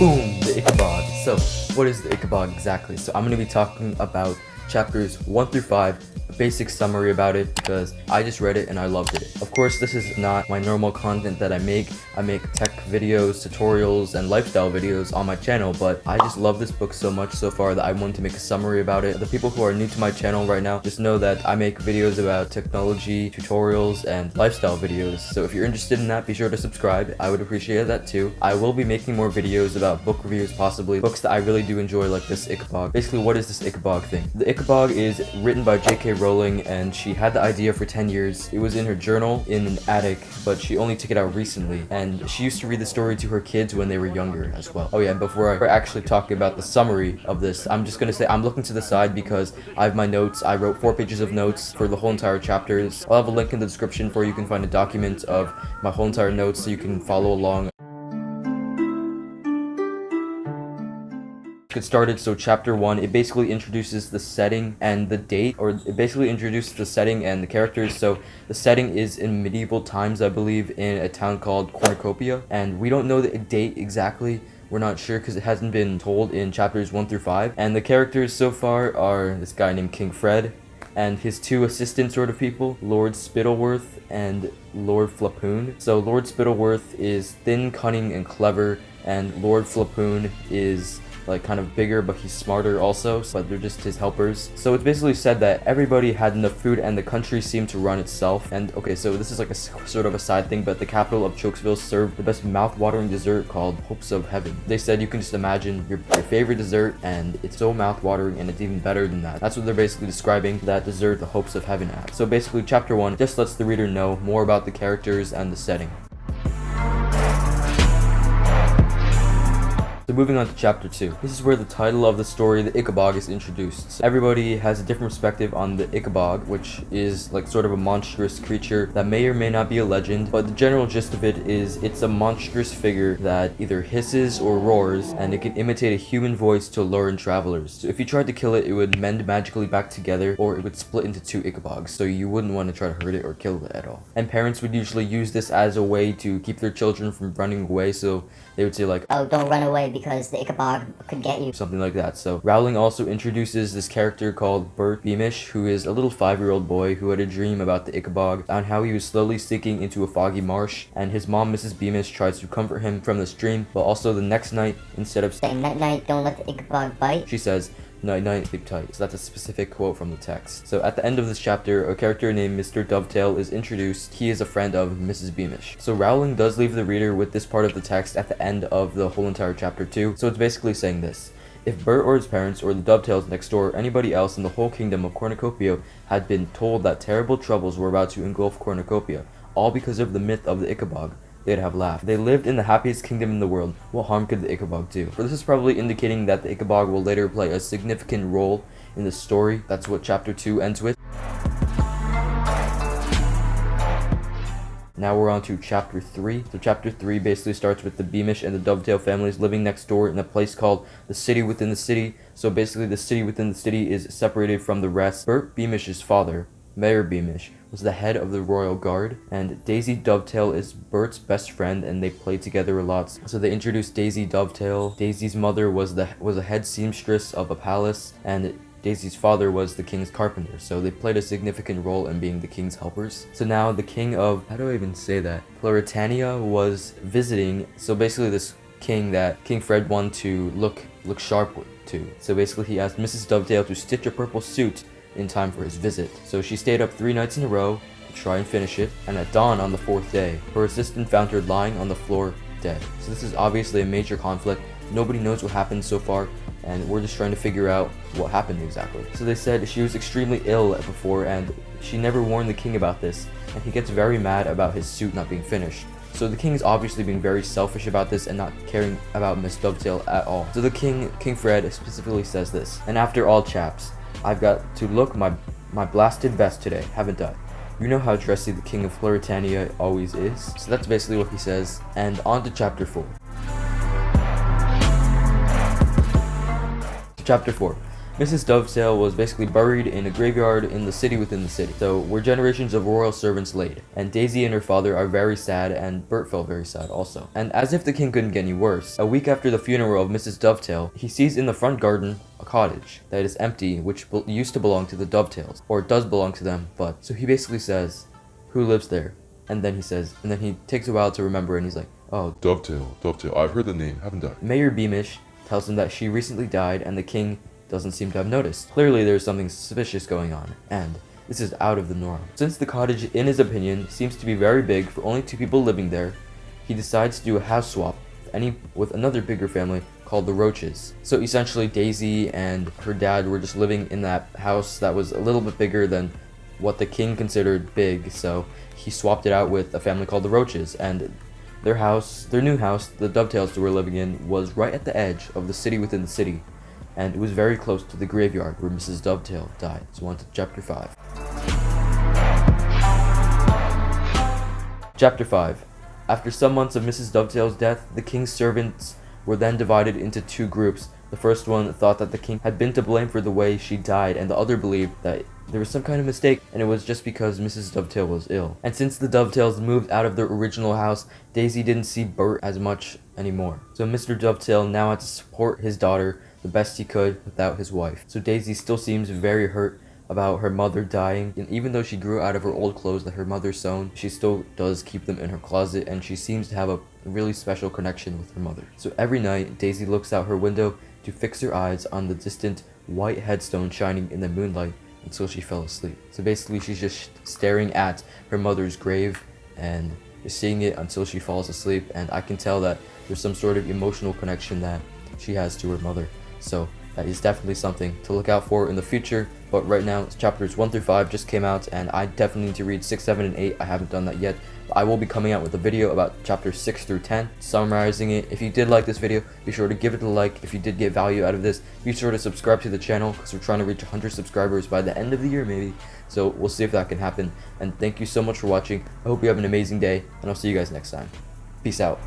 Boom, the Ickabog. So, what is the Ickabog exactly? So, I'm going to be talking about chapters 1 through 5, a basic summary about it because I just read it and I loved it. Of course, this is not my normal content that I make. I make tech videos, tutorials, and lifestyle videos on my channel, but I just love this book so much so far that I wanted to make a summary about it. The people who are new to my channel right now just know that I make videos about technology, tutorials, and lifestyle videos. So if you're interested in that, be sure to subscribe. I would appreciate that too. I will be making more videos about book reviews, possibly books that I really do enjoy, like this Ickabog. Basically, what is this Ickabog thing? The Ickabog is written by J.K. Rowling, and she had the idea for 10 years. It was in her journal in an attic, but she only took it out recently, and she used to read the story to her kids when they were younger as well. Oh yeah, and before I actually talk about the summary of this, I'm just gonna say I'm looking to the side because I have my notes. I wrote 4 pages of notes for the whole entire chapters. I'll have a link in the description where you can find a document of my whole entire notes so you can follow along. Get started. So chapter 1, it basically introduces the setting and the date, or it basically introduces the setting and the characters. So the setting is in medieval times, I believe, in a town called Cornucopia, and we don't know the date exactly. We're not sure because it hasn't been told in chapters 1 through 5. And the characters so far are this guy named King Fred and his 2 assistant sort of people, Lord Spittleworth and Lord Flapoon. So Lord Spittleworth is thin, cunning, and clever, and Lord Flapoon is like kind of bigger, but he's smarter also, but they're just his helpers. So it's basically said that everybody had enough food and the country seemed to run itself. And okay, so this is like a sort of a side thing, but the capital of Chokesville served the best mouth-watering dessert called Hopes of Heaven. They said you can just imagine your favorite dessert, and it's so mouth-watering, and it's even better than that. That's what they're basically describing that dessert, the Hopes of Heaven, as. So basically chapter 1 just lets the reader know more about the characters and the setting. So moving on to chapter 2. This is where the title of the story, the Ickabog, is introduced. So everybody has a different perspective on the Ickabog, which is like sort of a monstrous creature that may or may not be a legend, but the general gist of it is it's a monstrous figure that either hisses or roars, and it can imitate a human voice to lure in travelers. So if you tried to kill it, it would mend magically back together, or it would split into 2 Ickabogs, so you wouldn't want to try to hurt it or kill it at all. And parents would usually use this as a way to keep their children from running away, so they would say like, "Oh, don't run away because the Ickabog could get you." Something like that. So Rowling also introduces this character called Bert Beamish, who is a little 5-year-old boy who had a dream about the Ickabog and how he was slowly sinking into a foggy marsh, and his mom, Mrs. Beamish, tries to comfort him from this dream, but also the next night, instead of saying "night night, don't let the Ickabog bite," she says, "Night night, sleep tight." So that's a specific quote from the text. So at the end of this chapter, a character named Mr. Dovetail is introduced. He is a friend of Mrs. Beamish. So Rowling does leave the reader with this part of the text at the end of the whole entire chapter 2. So it's basically saying this: if Bert or his parents or the Dovetails next door or anybody else in the whole kingdom of Cornucopia had been told that terrible troubles were about to engulf Cornucopia, all because of the myth of the Ickabog, they'd have laughed. They lived in the happiest kingdom in the world. What harm could the Ickabog do? For this is probably indicating that the Ickabog will later play a significant role in the story. That's what chapter 2 ends with. Now we're on to chapter 3. So chapter 3 basically starts with the Beamish and the Dovetail families living next door in a place called the City Within the City. So basically the City Within the City is separated from the rest. Bert Beamish's father, Mayor Beamish, was the head of the royal guard, and Daisy Dovetail is Bert's best friend, and they play together a lot. So they introduced Daisy Dovetail. Daisy's mother was a head seamstress of a palace, and Daisy's father was the king's carpenter, so they played a significant role in being the king's helpers. So now the king of, how do I even say that? Floritania was visiting, so basically this king that King Fred wanted to look sharp to. So basically he asked Mrs. Dovetail to stitch a purple suit in time for his visit. So she stayed up 3 nights in a row to try and finish it, and at dawn on the 4th day, her assistant found her lying on the floor dead. So this is obviously a major conflict. Nobody knows what happened so far, and we're just trying to figure out what happened exactly. So they said she was extremely ill before, and she never warned the king about this, and he gets very mad about his suit not being finished. So the king is obviously being very selfish about this and not caring about Miss Dovetail at all. So the King Fred specifically says this: "And after all, chaps, I've got to look my blasted best today, haven't I? You know how dressy the king of Floritania always is." So that's basically what he says. And on to chapter 4. Chapter 4. Mrs. Dovetail was basically buried in a graveyard in the city within the city. So were generations of royal servants laid. And Daisy and her father are very sad, and Bert felt very sad also. And as if the king couldn't get any worse, a week after the funeral of Mrs. Dovetail, he sees in the front garden a cottage that is empty, which used to belong to the Dovetails, or does belong to them, but so he basically says, who lives there? And then he takes a while to remember, and he's like, oh, Dovetail, I've heard the name, haven't I? Mayor Beamish tells him that she recently died, and the king doesn't seem to have noticed. Clearly there's something suspicious going on, and this is out of the norm. Since the cottage, in his opinion, seems to be very big for only 2 people living there, he decides to do a house swap with another bigger family called the Roaches. So essentially Daisy and her dad were just living in that house that was a little bit bigger than what the king considered big, so he swapped it out with a family called the Roaches, and their new house, the Dovetails that were living in, was right at the edge of the city within the city, and it was very close to the graveyard where Mrs. Dovetail died. So on to chapter 5. Chapter 5. After some months of Mrs. Dovetail's death, the king's servants were then divided into 2 groups. The first one thought that the king had been to blame for the way she died, and the other believed that there was some kind of mistake, and it was just because Mrs. Dovetail was ill. And since the Dovetails moved out of their original house, Daisy didn't see Bert as much anymore. So Mr. Dovetail now had to support his daughter the best he could without his wife. So Daisy still seems very hurt about her mother dying, and even though she grew out of her old clothes that her mother sewn, she still does keep them in her closet, and she seems to have a really special connection with her mother. So every night, Daisy looks out her window to fix her eyes on the distant white headstone shining in the moonlight until she fell asleep. So basically she's just staring at her mother's grave and just seeing it until she falls asleep, and I can tell that there's some sort of emotional connection that she has to her mother. So that is definitely something to look out for in the future. But right now, chapters 1 through 5 just came out, and I definitely need to read 6, 7, and 8. I haven't done that yet. But I will be coming out with a video about chapters 6 through 10, summarizing it. If you did like this video, be sure to give it a like. If you did get value out of this, be sure to subscribe to the channel, because we're trying to reach 100 subscribers by the end of the year, maybe. So we'll see if that can happen. And thank you so much for watching. I hope you have an amazing day, and I'll see you guys next time. Peace out.